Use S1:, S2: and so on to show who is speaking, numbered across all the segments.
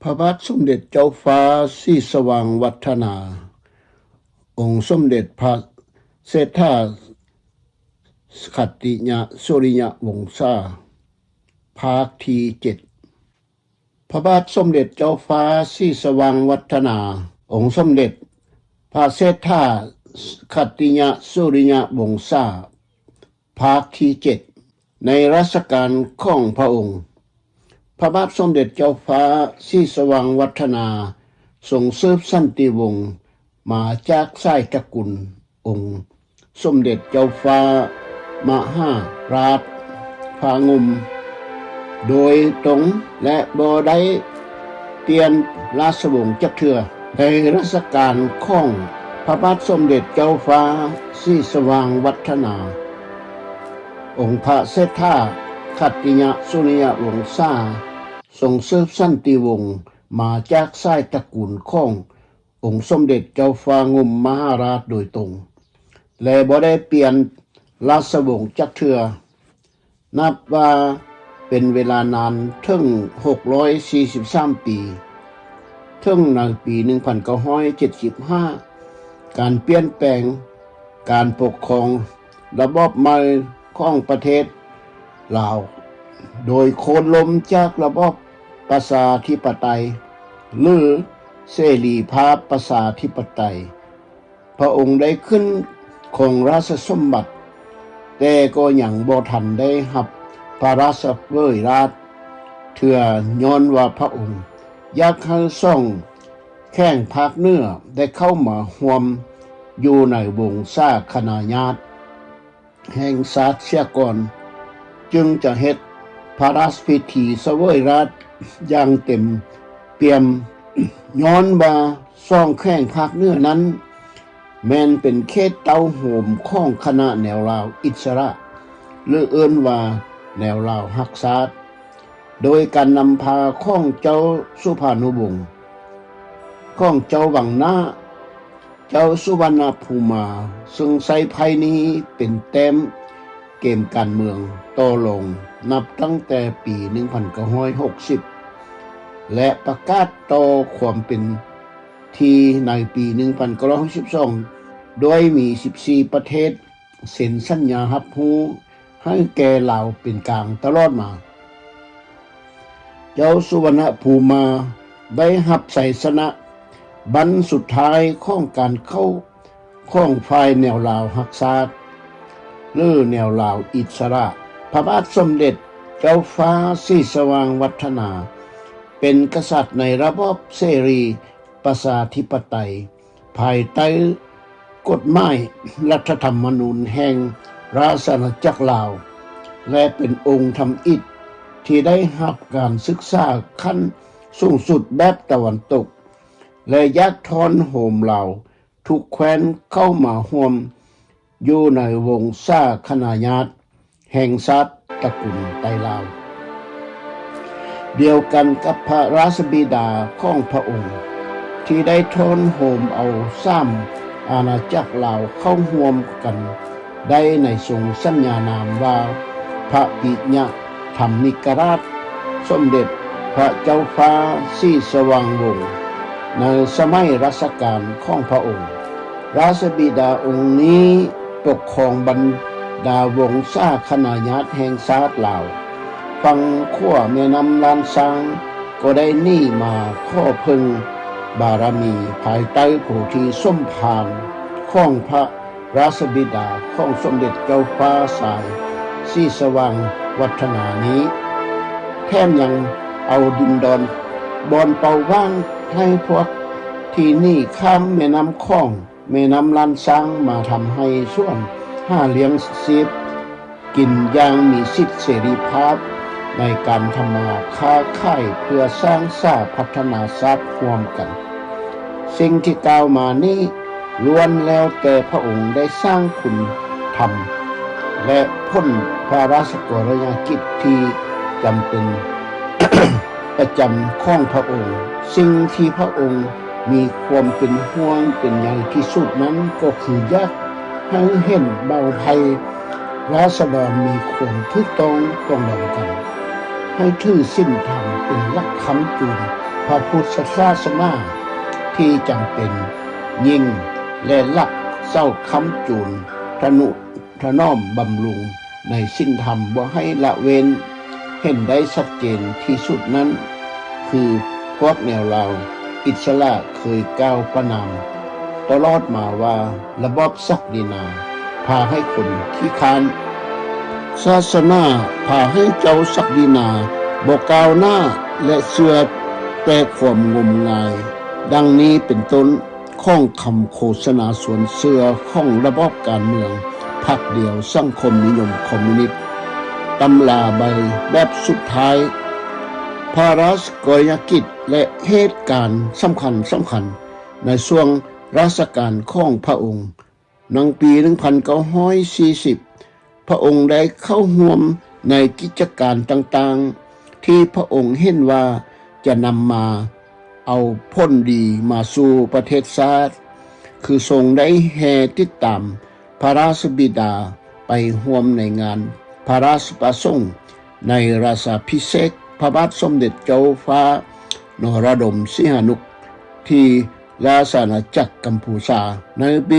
S1: ระบาทสมเด็จเจ้าฟ้าศรีสว่างวัฒนาองค์สมเด็จพระเศรษฐาขัตติยสุริยวงศาภาคที่7พระบาทสมเด็จเจ้าฟ้าศรีสว่างวัฒนาองค์สมเด็จพระเศรษฐาขัตติยสุริยวงศาภาคที่7ในรัชกาลของพระองค์พระบาทสมเด็จเจ้าฟ้าศรีสว่างวัฒนาทรงสืบสันติวงศ์มาจากสายตระกูลองค์สมเด็จเจ้าฟ้ามหาราชพางมโดยตรงและบ่ได้เปลี่ยนราชวงศ์จักเทื่อในรัชกาลของพระบาทสมเด็จเจ้าฟ้าศรีสว่างวัฒนาองค์พระเศรษฐาขัตติยสุริยวงศาทรงสืบสันติวงศ์มาจากสายตระกูลขององค์สมเด็จเจ้าฟ้างมมหาราชโดยตรงและบ่ได้เปลี่ยนราชวงศ์จักเทื่อนับว่าเป็นเวลานานถึง643ปีถึงในปี1975การเปลี่ยนแปลงการปกครองระบอบใหม่ของประเทศลาวโดยโค่นล้มจากระบอบประชาธิปไตยหรือเสรีภาพประชาธิปไตยพระองค์ได้ขึ้นครองราชสมบัติแต่ก็ยังบ่ทันได้รับพระราชเว้ยราชเทื่อย้อนว่าพระองค์อยากให้ส่องแข้งภาคเหนือได้เข้ามาร่วมอยู่ในวงศาคณาญาติแห่งชาติเสียก่อนจึงจะเฮ็ดพระราชพิธีเสวยราชอย่างเต็มเปี่ยมย้อนว่าซ่องแข้งภาคเหนือนั้นแม้นเป็นเขตเต้าโหมของคณะแนวลาวอิสระหรือเอิ้นว่าแนวลาวรักษาโดยการนำพาของเจ้าสุภานุวงศ์ของเจ้าวังหน้าเจ้าสุวรรณภูมาซึ่งใส่ไพ่นี้เป็นแต้มเกมการเมืองต่อลงนับตั้งแต่ปี1960และประกาศต่อความเป็นที่ในปี1962โดยมี14ประเทศเซ็นสัญญารับรู้ให้แก่ลาวเป็นกลางตลอดมาเจ้าสุวรรณภูมาได้รับชัยชนะบันสุดท้ายของการเข้าของฝ่ายแนวลาวรักษาหรือแนวลาวอิสระพระบาทสมเด็จเจ้าฟ้าศรีสว่างวัฒนาเป็นกษัตริย์ในระบอบเสรีประชาธิปไตยภายใต้กฎหมายรัฐธรรมนูญแห่งราชอาณาจักรลาวและเป็นองค์ธรรมอิฐที่ได้รับการศึกษาขั้นสูงสุดแบบตะวันตกและยักทอนโหมลาวทุกแคว้นเข้ามาร่วมอยู่ในวงศาคณาญาติแห่งชาติตระกูลไตลาวเดียวกันกับพระราชบิดาของพระองค์ที่ได้ทอนโหมเอา3อาณาจักรลาวเข้าร่วมกันได้ในทรงสัญญานามว่าพระปิยธรรมิกราชสมเด็จพระเจ้าฟ้าศรีสว่างวงศ์ในสมัยรัชกาลของพระองค์ราชบิดาองค์นี้ปกครองบรรดาวงศาคณาญาติแห่งชาติลาวฝั่งขั้วแม่น้ำลานช้างก็ได้หนีมาขอพึ่งบารมีภายใต้โพธิสมภารของพระราชบิดาของสมเด็จเจ้าฟ้าสายศรีสว่างวัฒนานี้แถมยังเอาดินดอนบอนเป่าว่างให้พวกที่นี่ข้ามแม่น้ำคองแม่น้ำลานช้างมาทำให้ส่วนหาเลี้ยงชีพกินอย่างมีสิทธิเสรีภาพในการทำมาค้าขายเพื่อสร้างสาพัฒนาชาติร่วมกันสิ่งที่กล่าวมานี้ล้วนแล้วแต่พระองค์ได้สร้างคุณธรรมและพ้นพระราชกรณียกิจที่จำเป็น ประจำของพระองค์สิ่งที่พระองค์มีความเป็นห่วงเป็นใยที่สุดนั้นก็คืออยากให้เห็นเบาภัยราษฎรมีความถูกต้องปรองดองกันให้ถือศีลธรรมเป็นหลักค้ำจุน พระพุทธศาสนาที่จำเป็นยิ่งและหลักเศร้าค้ำจูนทนุถนอมบำรุงในสิ้นธรรมบ่ให้ละเว้นเห็นได้ชัดเจนที่สุดนั้นคือพวกแนวลาวอิสระเคยก้าวประนามตลอดมาว่าระบอบศักดินาพาให้คนขี้ค้านศาสนาพาให้เจ้าศักดินาบ่ก้าวหน้าและเชื่อแต่ความงมงายดังนี้เป็นต้นของคำโฆษณาสวนเสือของระบอบการเมืองพรรคเดียวสังคมนิยมคอมมิวนิสต์ตำลาใบแบบสุดท้ายภาราชกยกิจและเหตุการณ์สำคัญในช่วงรัชกาลของพระองค์ในปี 1940 พระองค์ได้เข้าร่วมในกิจการต่างๆที่พระองค์เห็นว่าจะนำมาเอาผลดีมาสู่ประเทศชาติคือทรงได้แห่ติดตามพระราชบิดาไปร่วมในงานพระราชประสงค์ในราชาภิเษกพระบาทสมเด็จเจ้าฟ้านรดมสิหนุที่ราชอาณาจักรกัมพูชาในปี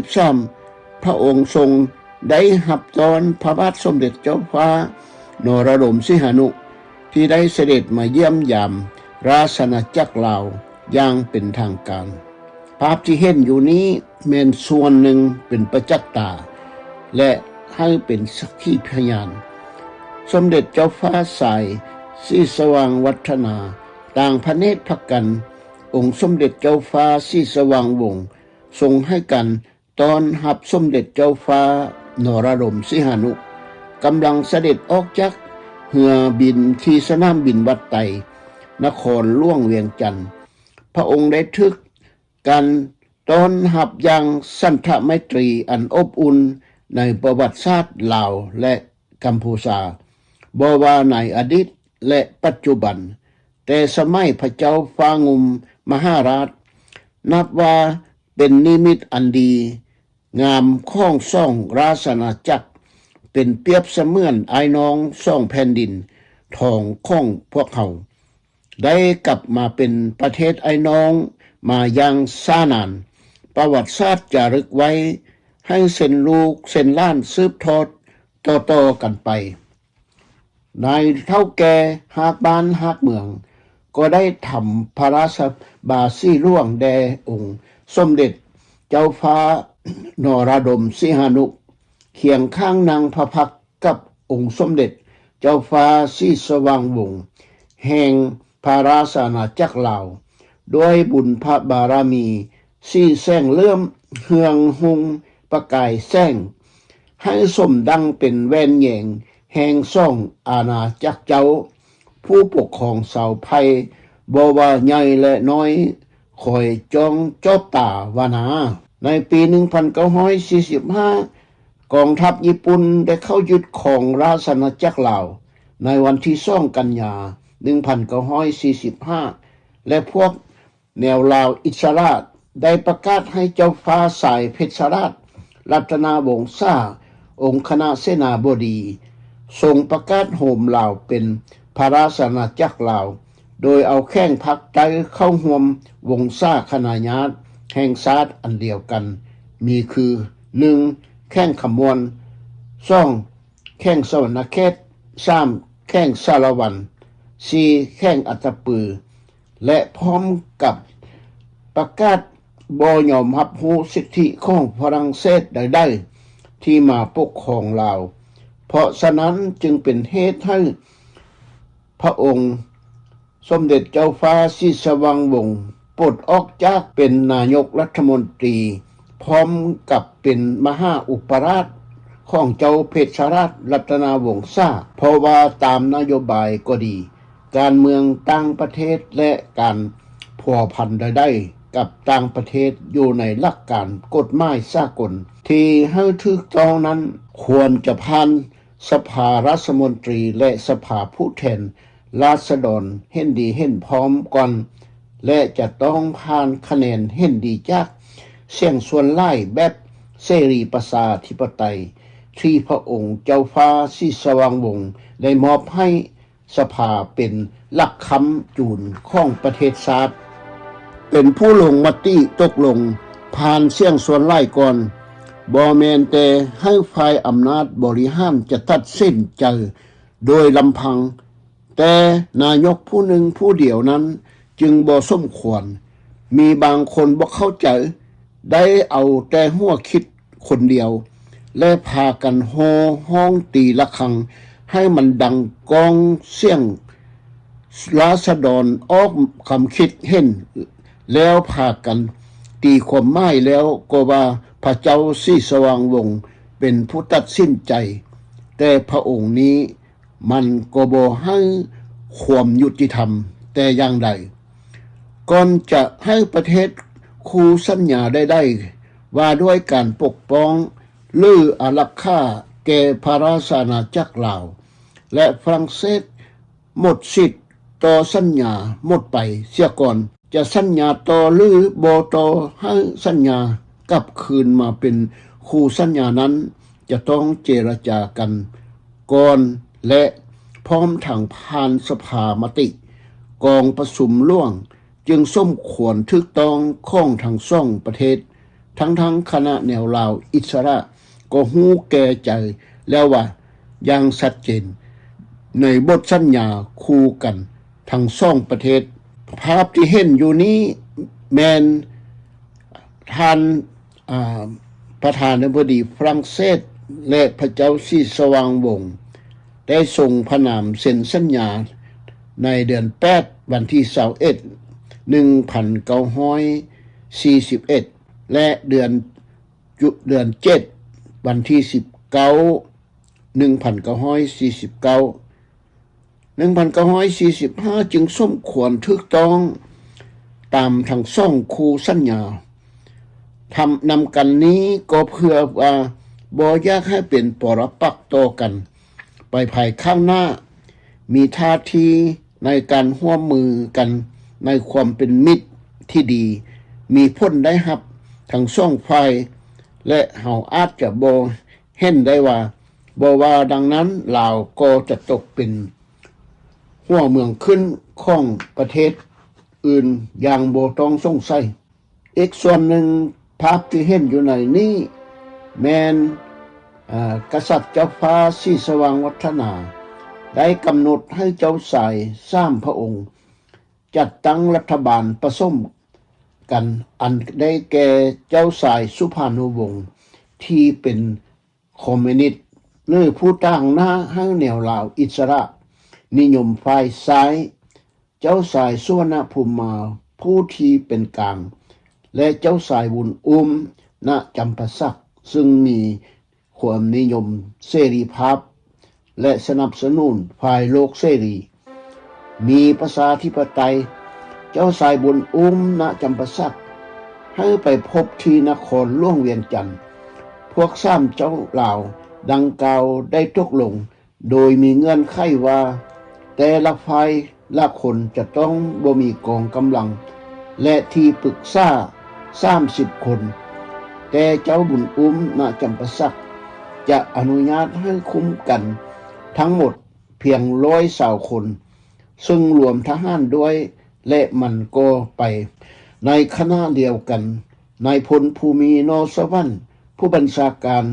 S1: 1943 พระองค์ทรงได้รับตอนพระบาทสมเด็จเจ้าฟ้านรดมสิหนุที่ได้เสด็จมาเยี่ยมยามราชอาณาจักรลาวอย่างเป็นทางการภาพที่เห็นอยู่นี้แม้นส่วนหนึ่งเป็นประจักษ์ตาและให้เป็นสักขีพยานสมเด็จเจ้าฟ้าสายศรีสว่างวัฒนาต่างพระเนตรพระกันองค์สมเด็จเจ้าฟ้าศรีสว่างวงศ์ทรงให้กันตอนรับสมเด็จเจ้าฟ้านรดมสิหนุกำลังเสด็จออกจากเรือบินที่สนามบินวัดไตนครหลวงเวียงจันทน์พระองค์ได้ทึกกันต้อนรับอย่างสันทไมตรีอันอบอุ่นในประวัติศาสตร์ลาวและกัมพูชาบ่ว่าในอดีตและปัจจุบันแต่สมัยพระเจ้าฟ้างุมมหาราชนับว่าเป็นนิมิตอันดีงามของซ่องราชอาณาจักรเป็นเปรียบเสมือนไอ้น้องซ่องแผ่นดินทองของพวกเขาได้กลับมาเป็นประเทศไอ้น้องมายังช้านานประวัติศาสตร์จะรึกไว้ให้เส้นลูกเส้นล้านสืบทอดต่อกันไปนายเท่าแก่หากบ้านหากเมืองก็ได้ทำพระราชบาสีร่วงแด่องค์สมเด็จเจ้าฟ้านรดมสิหนุเคียงข้างนางพระพักตร์กับองค์สมเด็จเจ้าฟ้าศรีสว่างวงศ์แห่งพระราชอาณาจักรลาวด้วยบุญพระบารมีสี่แสงเลื่อมเฮืองหุงประกายแสงให้สมดังเป็นแว่นแยงแห่งซ่องอาณาจักรเจ้าผู้ปกครองชาวไทยบ่ว่าใหญ่และน้อยคอยจ้องจอบตาวานาในปี 1945 กองทัพญี่ปุ่นได้เข้ายึดครองราชอาณาจักรลาวในวันที่2 กันยายน 1945 และพวกแนวลาวอิสระได้ประกาศให้เจ้าฟ้าสายเพชรราชรัตนาวงศ์ซ่าองค์คณะเสนาบดีทรงประกาศโหมลาวเป็นพระราชอาณาจักรลาวโดยเอาแข้งพักใจเข้าห่วมวงซ่าคณะญาติแห่งชาติอันเดียวกันมีคือ 1. แข้งขมวน 2. แข้งสวรรณเขต 3. แข้งสารวัน 4. แข้งอัตตปือและพร้อมกับประกาศบ่ยอมรับรู้สิทธิของฝรั่งเศสใดๆที่มาปกครองลาวเพราะฉะนั้นจึงเป็นเหตุให้พระองค์สมเด็จเจ้าฟ้าศรีสว่างวงศ์ปลดออกจากเป็นนายกรัฐมนตรีพร้อมกับเป็นมหาอุปราชของเจ้าเพชรราชรัตนาวงศ์ซ่าเพราะว่าตามนโยบายก็ดีการเมืองต่างประเทศและการพัวพันใดๆกับต่างประเทศอยู่ในหลักการกฎหมายสากลที่ให้ถูกต้องนั้นควรจะผ่านสภารัฐมนตรีและสภาผู้แทนราษฎรเห็นดีเห็นพร้อมก่อนและจะต้องผ่านคะแนนเห็นดีจากเสียงส่วนหลายแบบเสรีประชาธิปไตยที่พระองค์เจ้าฟ้าศรีสว่างวงศ์ได้มอบให้ สภาเป็นหลักค้ำจูนของประเทศชาติเป็นผู้ลงมติตกลงผ่านเสียงส่วนหลายก่อนบ่แม่นแต่ให้ฝ่ายอำนาจบริหารจะตัดสินใจโดยลำพังแต่นายกผู้หนึ่งผู้เดียวนั้นจึงบ่สมควรมีบางคนบ่เข้าใจได้เอาแต่หัวคิดคนเดียวและพากันโห่ห้องตีระฆังให้มันดังก้องเสียงราษฎรออกความคิดเห็นแล้วพากันตีความหมายแล้วก็ว่าพระเจ้าศรีสว่างวงศ์เป็นผู้ตัดสินใจแต่พระองค์นี้มันก็บ่ให้ความยุติธรรมแต่อย่างใดก่อนจะให้ประเทศคู่สัญญาได้ว่าด้วยการปกป้องหรืออารักขาแก่พระราชอาณาจักรลาวและฝรั่งเศสหมดสิทธิ์ต่อสัญญาหมดไปเสียก่อนจะสัญญาต่อหรือบ่ต่อให้สัญญากลับคืนมาเป็นคู่สัญญานั้นจะต้องเจรจากันก่อนและพร้อมทางผ่านสภามติกองประชุมร่วงจึงสมควรถูกต้องของทั้งสองประเทศทั้งคณะแนวลาวอิสระก็ฮู้แก่ใจแล้วว่าอย่างชัดเจนในบทสัญญาคู่กันทั้งสองประเทศภาพที่เห็นอยู่นี้แมนท่านประธานาธิบดีฝรั่งเศสและพระเจ้าศรีสว่างวงศ์ได้ส่งพระนามเซ็นสัญญาในเดือน8วันที่1941และเดือน7วันที่1945จึงสมควรถูกต้องตามทั้งสองคู่สัญญานำกันนี้ก็เพื่อว่าบ่อยากให้เป็นปรปักษ์ต่อกันไปภายข้างหน้ามีท่าทีในการร่วมมือกันในความเป็นมิตรที่ดีมีผลได้รับทั้งสองฝ่ายและเฮาอาจจะบ่เห็นได้ว่าดังนั้นลาวก็จะตกเป็นหัวเมืองขึ้นของประเทศอื่นอย่างบ่ต้องสงสัยอีกส่วนหนึ่งภาพที่เห็นอยู่ในนี้แม่นกษัตริย์เจ้าฟ้าศรีสว่างวัฒนาได้กำหนดให้เจ้าชาย3พระองค์จัดตั้งรัฐบาลผสมกันอันได้แก่เจ้าชายสุภานุวงศ์ที่เป็นคอมมิวนิสต์หรือผู้ตั้งหน้าให้แนวลาวอิสระนิยมฝ่ายซ้ายเจ้าชายสุวรรณภูมิมาผู้ที่เป็นกลางและเจ้าชายบุญอุ้มณจำปาสักซึ่งมีความนิยมเสรีภาพและสนับสนุนฝ่ายโลกเสรีมีประชาธิปไตยเจ้าชายบุญอุ้มณจำปาสักให้ไปพบที่นครหลวงเวียงจันทน์พวก3เจ้าลาวดังกล่าวได้ตกลงโดยมีเงื่อนไขว่าแต่ละฝ่ายละคนจะต้องบ่มีกองกำลังและที่ปรึกษา30 คนแต่เจ้าบุญอุ้มณจำปาสักจะอนุญาตให้คุ้มกันทั้งหมดเพียง120 คนซึ่งรวมทหารด้วยและมันก็ไปในคณะเดียวกันนายพลภูมิโนสวรรค์ผู้บัญชาการ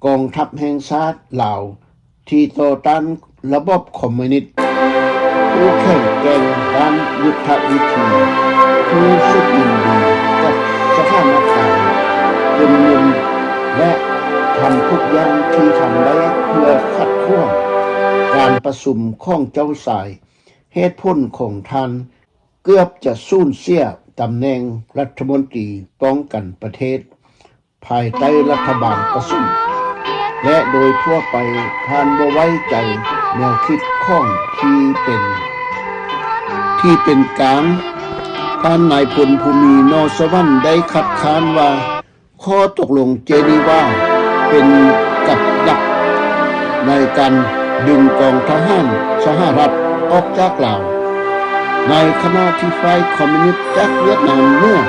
S1: กองทัพแห่งชาติลาวที่ต่อต้านระบบคอมมิวนิสต์ผู้แข็งแกร่งด้านยุทธวิธีผู้สุดยินดีกับสถานการณ์เป็นมุมและทำทุกอย่างที่ทำได้เพื่อคัดค้านการประชุมของเจ้าชายเหตุผลของท่านเกือบจะสูญเสียตำแหน่งรัฐมนตรีป้องกันประเทศภายใต้รัฐบาลประชุมและโดยทั่วไปท่านบ่ไว้ใจแนวคิดของที่เป็นกลางท่านนายพลภูมิโนสวรรค์ได้คัดค้านว่าข้อตกลงเจนีวาเป็นกับดักในการดึงกองทหารสหรัฐออกจากลาวในขณะที่ฝ่ายคอมมิวนิสต์จากเวียดนามเมื่อ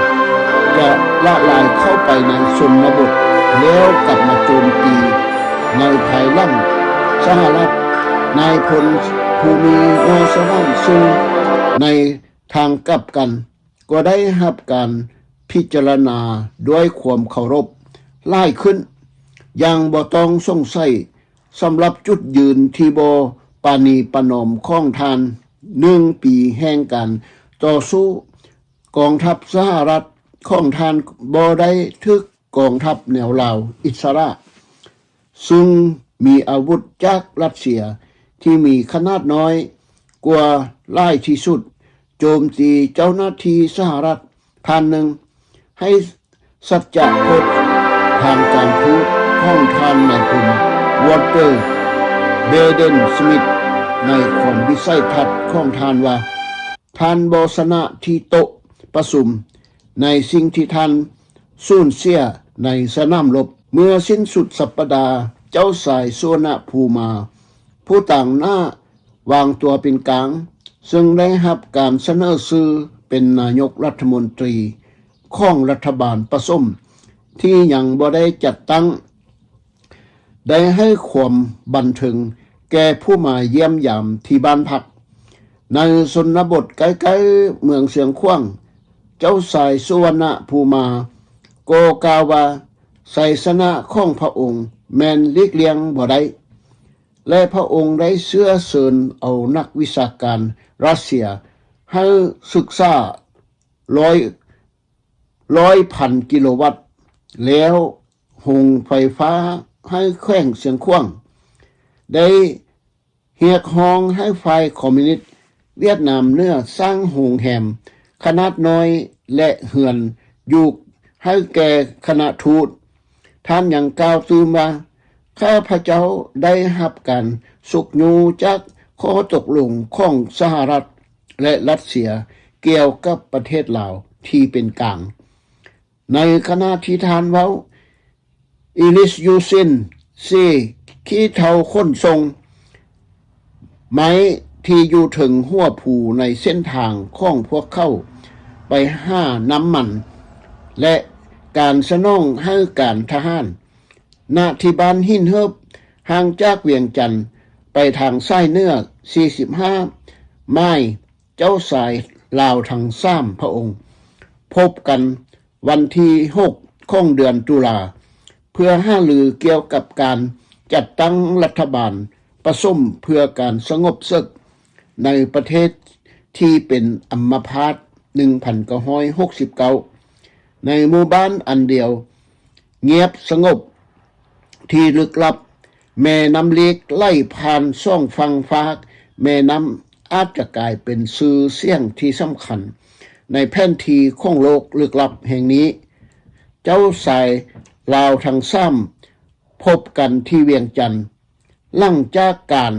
S1: จะละลายเข้าไปในชนบทแล้วกลับมาโจมตีในภายหลังสหรัฐนายพลภู ภูมินอสวรรค์ซึ่งในทางกลับกันก็ได้รับการพิจารณาด้วยความเคารพหลายขึ้นอย่างบ่ต้องสงสัยสำหรับจุดยืนที่บ่ปานีประนอมของทาน1 ปีแห่งการต่อสู้กองทัพสหรัฐของทานบ่ได้ทึกกองทัพแนวลาวอิสระซึ่งมีอาวุธจากรัสเซียที่มีขนาดน้อยกว่าหลายที่สุดโจมตีเจ้าหน้าที่สหรัฐพันหนึ่งให้สัจจะพจน์ทางการทูตของทานนายพลวอเตอร์เบเดนสมิธในความวิสัยทัศน์ของทานว่าทานบสนะที่โต๊ะประชุมในสิ่งที่ท่านสูญเสียในสนามรบเมื่อสิ้นสุดสัปดาห์เจ้าสายสุวรรณภูมาผู้ต่างหน้าวางตัวเป็นกลางซึ่งได้รับการเสนอชื่อเป็นนายกรัฐมนตรีของรัฐบาลผสมที่ยังบ่ได้จัดตั้งได้ให้ความบันเทิงแก่ผู้มาเยี่ยมยามที่บ้านพักในชนบทใกล้ๆเมืองเสียงขว้างเจ้าสายสุวรรณภูมาโกกล่าวว่าไสยชนะของพระองค์แม่นหลีกเลี่ยงบ่ได้และพระองค์ได้เชื้อเชิญเอานักวิชาการรัสเซียให้ศึกษาร้อยพันกิโลวัตต์แล้วหงไฟฟ้าให้แขวงเสียงขว้างได้เรียกร้องให้ฝ่ายคอมมิวนิสต์เวียดนามเนื้อสร้างโรงแรมขนาดน้อยและเฮือนอยู่ให้แก่คณะทูตท่านยังกล่าวตื่นว่าข้าพเจ้าได้รับการสุกยูจากข้อตกลงของสหรัฐและรัสเซียเกี่ยวกับประเทศลาวที่เป็นกลางในขณะที่ทานเว้าอิลิสยูซินซีขี้เทาค้นทรงไม้ที่อยู่ถึงหัวผูในเส้นทางของพวกเขาไปห้าน้ำมันและการสนองให้การทหารณที่บ้านหินเฮิบห่างจากเวียงจันทน์ไปทางซ้ายเหนือ45ไม้เจ้าสายลาวทั้ง3พระองค์พบกันวันที่6ของเดือนตุลาเพื่อหารือเกี่ยวกับการจัดตั้งรัฐบาลประสมเพื่อการสงบศึกในประเทศที่เป็นอัมพาต1969ในหมู่บ้านอันเดียวเงียบสงบที่ลึกลับแม่น้ำเล็กไหลผ่านช่องฟังฟากแม่น้ำอาจจะกลายเป็นสื่อเสียงที่สำคัญในแผนที่ของโลกลึกลับแห่งนี้เจ้าสายลาวทั้ง3พบกันที่เวียงจันทน์หลังจากการ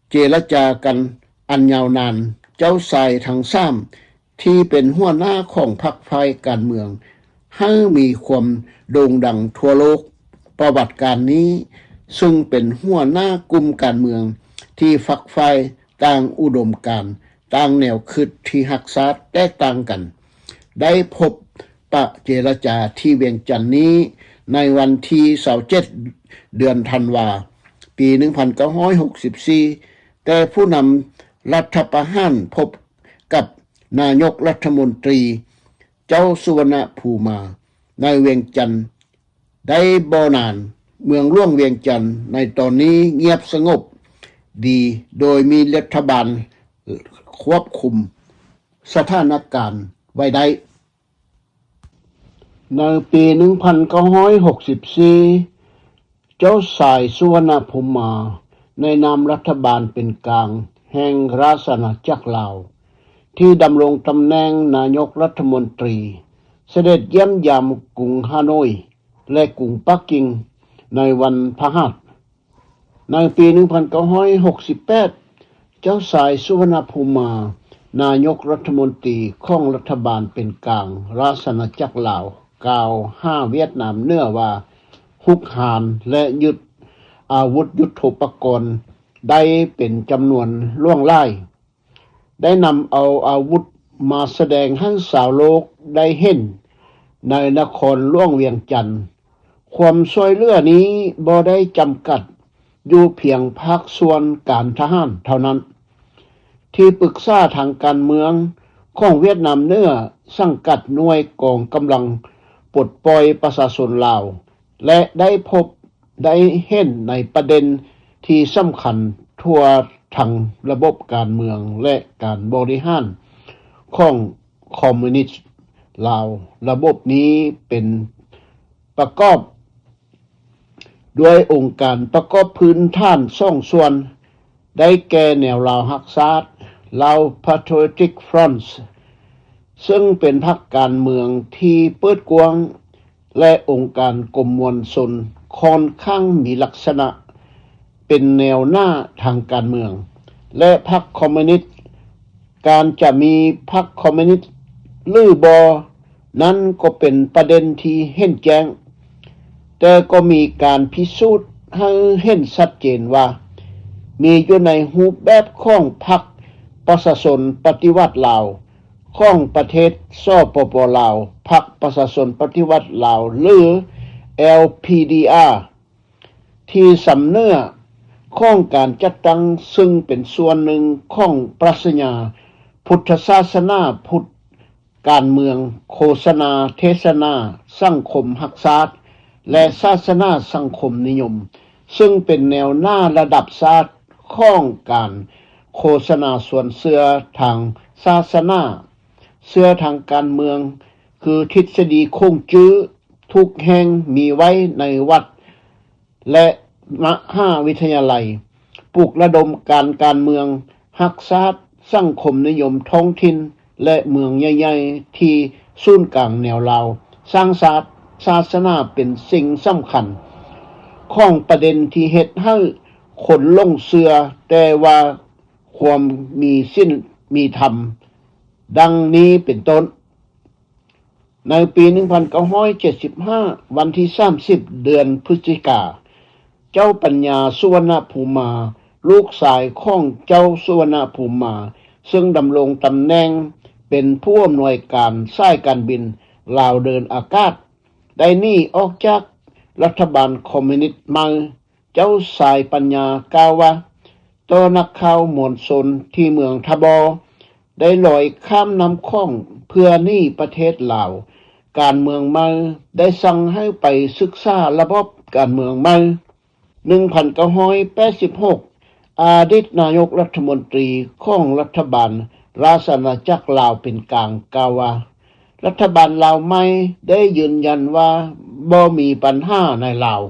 S1: เจรจากันอันยาวนานเจ้าสายทั้ง3ที่เป็นหัวหน้าของพรรคฝ่ายการเมืองให้มีความโด่งดังทั่วโลกประวัติการนี้ซึ่งเป็นหัวหน้ากลุ่มการเมืองที่ฝักใฝ่ต่างอุดมการณ์ต่างแนวคิดที่รักษาแตกต่างกันได้พบปะเจรจาที่เวียงจันทน์นี้ในวันที่27เดือนธันวาปี1964แต่ผู้นำรัฐประหารพบกับนายกรัฐมนตรีเจ้าสุวรรณภูมาในเวียงจันทน์ได้บ่นานเมืองหลวงเวียงจันทน์ในตอนนี้เงียบสงบดีโดยมีรัฐบาลควบคุมสถานการณ์ไว้ได้ในปี1964เจ้าสายสุวรรณภูมาในนามรัฐบาลเป็นกลางแห่งราชอาณาจักรลาวที่ดำรงตำแหน่งนายกรัฐมนตรีเสด็จเยี่ยมยามกรุงฮานอยและกรุงปักกิ่งในวันพฤหัสในปี1968เจ้าสายสุวรรณภูมานายกรัฐมนตรีของรัฐบาลเป็นกลางราชอาณาจักรลาวกล่าวห้าเวียดนามเหนือว่าฮุกหานและยึดอาวุธยุทโธปกรณ์ได้เป็นจำนวนล่วงหลายได้นำเอาอาวุธมาแสดงให้สาวโลกได้เห็นในนครหลวงเวียงจันทน์ความช่วยเหลือนี้บ่ได้จำกัดอยู่เพียงภาคส่วนการทหารเท่านั้น ที่ปรึกษาทางการเมืองของเวียดนามเหนือสังกัดหน่วยกองกำลังปลดปล่อยประชาชนลาวและได้พบได้เห็นในประเด็นที่สำคัญทั่วทางระบบการเมืองและการบริหารของคอมมิวนิสต์ลาวระบบนี้เป็นประกอบด้วยองค์การประกอบพื้นฐาน2ส่วนได้แก่แนวลาวรักษาลาว Patriotic Front ซึ่งเป็นพรรคการเมืองที่เปิดกว้างและองค์การกรมมวลชนค่อนข้างมีลักษณะเป็นแนวหน้าทางการเมืองและพรรคคอมมิวนิสต์การจะมีพรรคคอมมิวนิสต์หรือบ่นั้นก็เป็นประเด็นที่เห็นแจ้งแต่ก็มีการพิสูจน์ให้เห็นชัดเจนว่ามีอยู่ในรูปแบบของพรรคประชาชนปฏิวัติลาวของประเทศสปป.ลาวพรรคประชาชนปฏิวัติลาวหรือ LPDR ที่สำเนื้อของการจัดตั้งซึ่งเป็นส่วนหนึ่งของปรัชญาพุทธศาสนาพุทธการเมืองโฆษณาเทศนาสังคมรักษาและศาสนาสังคมนิยมซึ่งเป็นแนวหน้าระดับชาติของการโฆษณาส่วนเสื้อทางศาสนาเสื้อทางการเมืองคือทฤษฎีคงจื้อทุกแห่งมีไว้ในวัดและมหาวิทยาลัยปลุกระดมการเมืองรักษาสังคมนิยมท้องถิ่นและเมืองใหญ่ๆที่ศูนย์กลางแนวลาวสร้างศาสนาเป็นสิ่งสำคัญของประเด็นที่เฮ็ดให้คนลงเสือแต่ว่าความมีศีลมีธรรมดังนี้เป็นต้นในปี 1975 วันที่ 30 เดือนพฤศจิกาเจ้าปัญญาสุวรรณภูมาลูกชายของเจ้าสุวรรณภูมาซึ่งดำรงตำแหน่งเป็นผู้อำนวยการสายการบินลาวเดินอากาศได้หนีออกจากรัฐบาลคอมมิวนิสต์มาเจ้าสายปัญญากล่าวว่าต่อนักข่าวมวลชนที่เมืองทบอได้ลอยข้ามน้ำคลองเพื่อหนีประเทศลาวการเมืองใหม่ได้สั่งให้ไปศึกษาระบบการเมืองใหม่1986อดีตนายกรัฐมนตรีของรัฐบาลราชอาณาจักรลาวเป็นกลางกล่าวว่ารัฐบาลลาวใหม่ได้ยืนยันว่าบ่มีปัญหาในลาว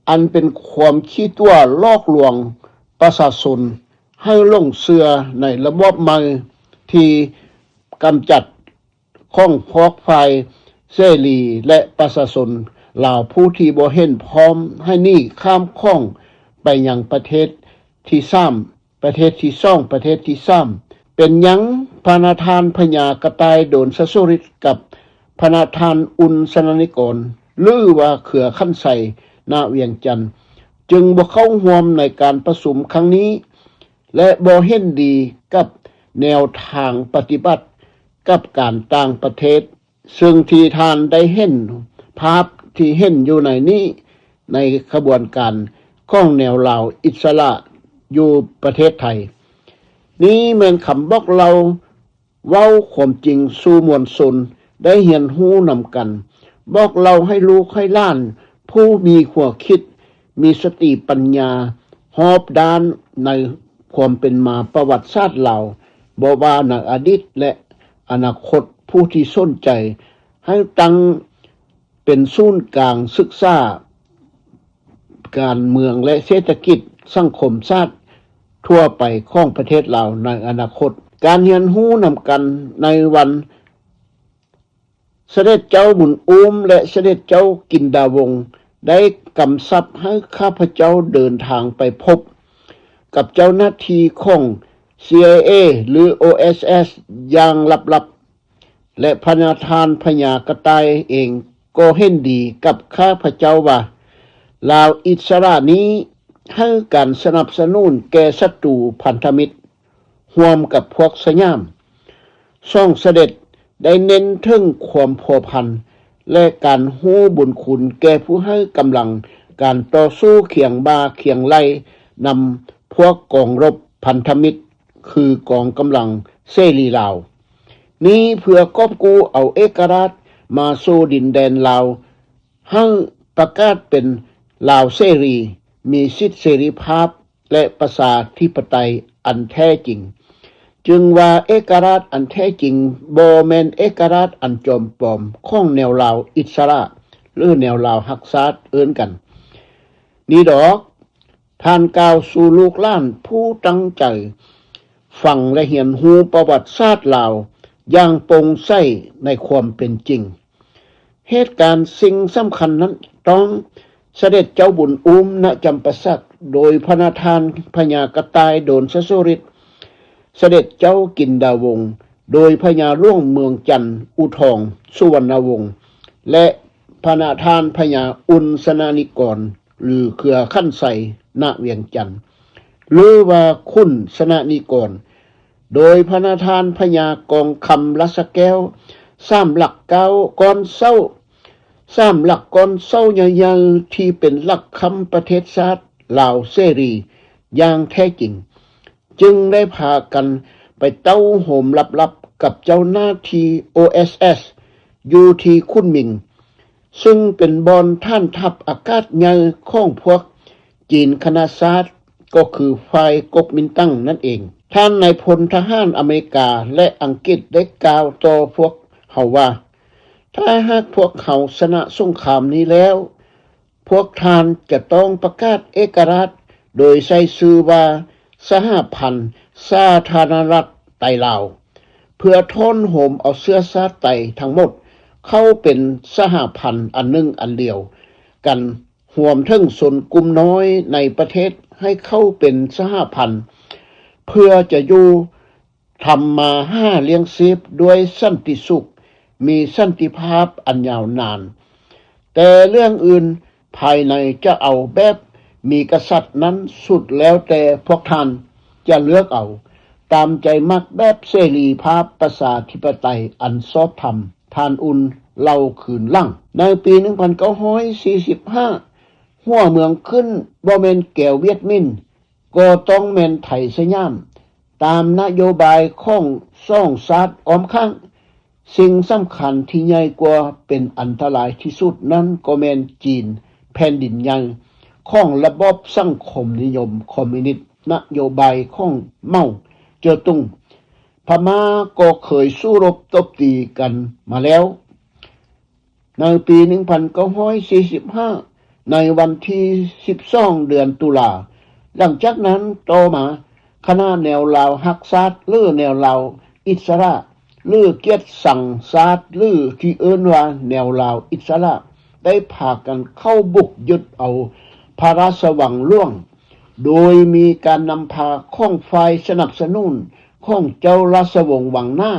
S1: อันเป็นความคิดว่าลอกลวงประชาชนให้หลงเชื่อในระบบใหม่ที่กำจัดข้องพอกฝ่ายเสรีและประชาชนลาวผู้ที่บ่เห็นพร้อมให้หนีข้ามข้องไปยังประเทศที่3ประเทศที่2ประเทศที่3เป็นหยังพระนาธานพญากระต่ายโดนสสุริตกับพระนาธานอุ่นสนนิกรหรือว่าเขือขั้นใสณเวียงจันทน์จึงบ่เข้าร่วมในการประชุมครั้งนี้และบ่เห็นดีกับแนวทางปฏิบัติกับการต่างประเทศซึ่งที่ท่านได้เห็นภาพที่เห็นอยู่ในนี้ในขบวนการของแนวลาวอิสระอยู่ประเทศไทยนี้แม่นคำบอกเราเว้าความจริงสู่มวลชนได้เรียนรู้นำกันบอกเราให้ลูกให้หล้านผู้มีหัวคิดมีสติปัญญาหอบด้านในความเป็นมาประวัติศาสตร์ลาวบ่ว่าในอดีตและอนาคตผู้ที่สนใจให้ตั้งเป็นศูนย์กลางศึกษาการเมืองและเศรษฐกิจสังคมชาติทั่วไปของประเทศลาวในอนาคตการเรียนรู้นำกันในวันเสด็จเจ้าบุญอุ้มและเสด็จเจ้ากินดาวงศ์ได้กำชับให้ข้าพเจ้าเดินทางไปพบกับเจ้าหน้าที่ของ CIA หรือ OSS อย่างลับๆและพระนาธานพญากระต่ายเองก็เห็นดีกับข้าพเจ้าว่าลาวอิสระนี้ให้การสนับสนุนแก่ศัตรูพันธมิตรร่วมกับพวกสยามทรงเสด็จได้เน้นถึงความพัวพันและการรู้บุญคุณแก่ผู้ให้กำลังการต่อสู้เคียงบ่าเคียงไหลนำพวกกองรบ พันธมิตรคือกองกำลังเสรีลาวนี้เพื่อกอบกู้เอาเอกราชมาสู่ดินแดนลาวให้ประกาศเป็นลาวเสรีมีสิทธิเสรีภาพและประชาธิปไตยอันแท้จริงจึงว่าเอกราชอันแท้จริงบ่แม่นเอกราชอันจอมปลอมของแนวลาวอิสระหรือแนวลาวรักษาเอิ้นกันนี่ดอกท่านกล่าวสู่ลูกหลานผู้ตั้งใจฟังและเรียนรู้ประวัติศาสตร์ลาวอย่างโปร่งใสในความเป็นจริงเหตุการณ์สิ่งสำคัญนั้นต้องเสด็จเจ้าบุญอุ้มณจำปาสักโดยพระนาทานพญากระต่ายโดนสสุริตเสด็จเจ้ากินดาวงศ์โดยพญาร่วงเมืองจันทร์อุทองสุวรรณวงศ์และพระนาทานพญาอุลสนานิกรหรือเครือขั้นใสณเวียงจันทร์หรือว่าคุณสนานิกรโดยพระนาทานพญากองคำลัสแก้ว3หลักเก้าก้อนเศร้า3หลักก้อนเศร้าใหญ่ๆที่เป็นหลักคำประเทศชาติลาวเสรีอย่างแท้จริงจึงได้พากันไปเต้าโหมลับๆกับเจ้าหน้าที่ OSS อยู่ที่คุนหมิงซึ่งเป็นบอนท่านทัพอากาศใหญ่ของพวกจีนคณะศาสตร์ก็คือฝ่ายก๊กมินตั๋งนั่นเองท่านนายพลทหารอเมริกาและอังกฤษได้กล่าวต่อพวกเขาว่าถ้าหากพวกเขาชนะสงครามนี้แล้วพวกท่านจะต้องประกาศเอกราชโดยใช้ชื่อว่าสหพันธ์สาธารณรัฐไตลาวเพื่อทนโหมเอาเสื้อชาติไตทั้งหมดเข้าเป็นสหพันธ์อันหนึ่งอันเดียวกันรวมทั้งส่วนกลุ่มน้อยในประเทศให้เข้าเป็นสหพันธ์เพื่อจะอยู่ทำมาห้าเลี้ยงชีพด้วยสันติสุขมีสันติภาพอันยาวนานแต่เรื่องอื่นภายในจะเอาแบบมีกษัตริย์นั้นสุดแล้วแต่พวกท่านจะเลือกเอาตามใจมักแบบเสรีภาพประชาธิปไตยอันชอบธรรมท่านอุ่นเล่าคืนลั่งในปี1945หัวเมืองขึ้นบ่แม่นแก้วเวียดมินก็ต้องแม่นไทยสยามตามนโยบายของซ่องชาติอ้อมข้างสิ่งสำคัญที่ใหญ่กว่าเป็นอันตรายที่สุดนั้นก็แม่นจีนแผ่นดินใหญ่ของระบบสังคมนิยมคอมมิวนิสต์นโยบายของเมาเจ๋อตุงพม่าก็เคยสู้รบตบตีกันมาแล้วในปี1945ในวันที่12เดือนตุลาหลังจากนั้นต่อมาคณะแนวลาวรักษาหรือแนวลาวอิสระหรือเกียรติสังชาติหรือที่เอิ้นว่าแนวลาวอิสระได้พากันเข้าบุกยึดเอาพระราชวังหลวงโดยมีการนำพาของฝ่ายสนับสนุนของเจ้าราชวงศ์วังหน้า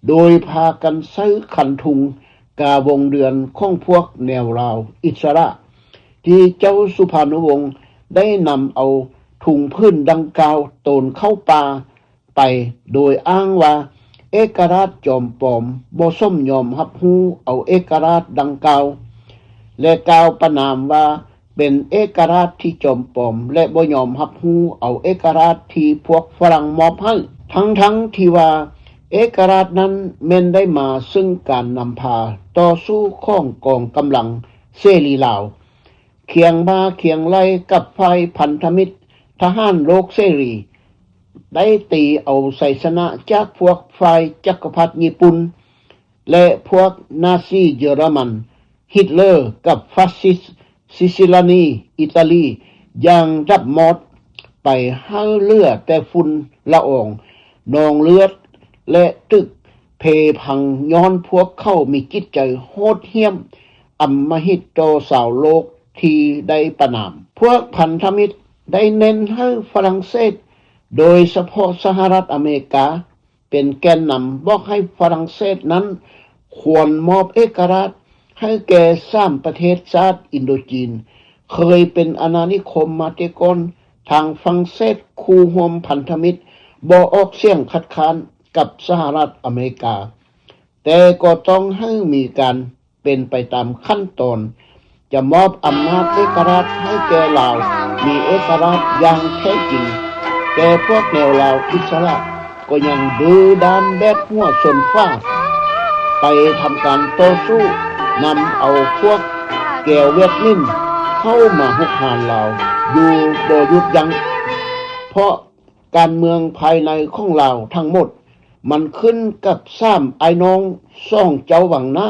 S1: โดยพากันซื้อขันทุงกาวงเดือนของพวกแนวลาวอิสระที่เจ้าสุภานุวงศ์ได้นำเอาถุงพื้นดังกล่าวโตนเข้าป่าไปโดยอ้างว่าเอกราชจอมปลอมบ่สมยอมรับรู้เอาเอกราชดังกล่าวและกล่าวประนามว่าเป็นเอกราชที่จอมปลอมและบ่ยอมรับรู้เอาเอกราชที่พวกฝรั่งมอบให้ทั้งที่ว่าเอกราชนั้นแม้นได้มาซึ่งการนำพาต่อสู้ของกองกำลังเสรีลาวเคียงมาเคียงไล่กับฝ่ายพันธมิตรทหารโลกเสรีได้ตีเอาไสยชนะจากพวกฝ่ายจักรพรรดิญี่ปุ่นและพวกนาซีเยอรมันฮิตเลอร์กับฟาสซิสต์ซิซิลานีอิตาลีอย่างรับมอดไปให้เลือดแต่ฝุ่นละอองนองเลือดและตึกเพพังย้อนพวกเข้ามีจิตใจโหดเหี้ยมอำมหิตต่อสาวโลกที่ได้ประนามพวกพันธมิตรได้เน้นให้ฝรั่งเศสโดยเฉพาะสหรัฐอเมริกาเป็นแกนนำบอกให้ฝรั่งเศสนั้นควรมอบเอกราชให้แก่3ประเทศชาติอินโดจีนเคยเป็นอาณานิคมมาแต่ก่อนทางฝรั่งเศสคู่ร่วมพันธมิตรบ่ออกเสียงคัดค้านกับสหรัฐอเมริกาแต่ก็ต้องให้มีการเป็นไปตามขั้นตอนจะมอบอำนาจเอกราชให้แก่ลาวมีเอกราชอย่างแท้จริง แต่พวกแนวลาวอิสระก็ยังดื้อด้านแบบหัวชนฟ้าไปทำการต่อสู้นำเอาพวกแก้วเวียดมินเข้ามาหุกหานลาวอยู่บ่หยุดยัง้งเพราะการเมืองภายในของลาวทั้งหมดมันขึ้นกับ3ไอ้น้องซ่องเจ้าหวังหน้า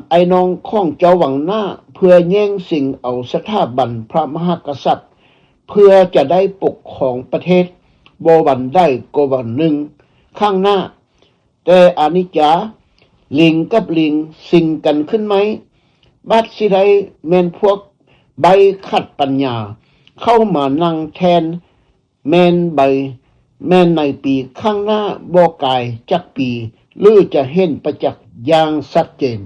S1: ไอ้น้องของเจ้าหวังหน้าเพื่อแย่งสิ่งเอาสถาบันพระมหากษัตริย์เพื่อจะได้ปกครองประเทศบ่วันได้ก็วันหนึ่งข้างหน้าแต่อานิจจาลิงกับลิงสิ่งกันขึ้นไหมบัดสิได้แม่นพวกใบขัดปัญญาเข้ามานั่งแทนแม่นใบแม่นในปีข้างหน้าบ่กายจักปีหรือจะเห็นประจักษ์อย่างชัดเจน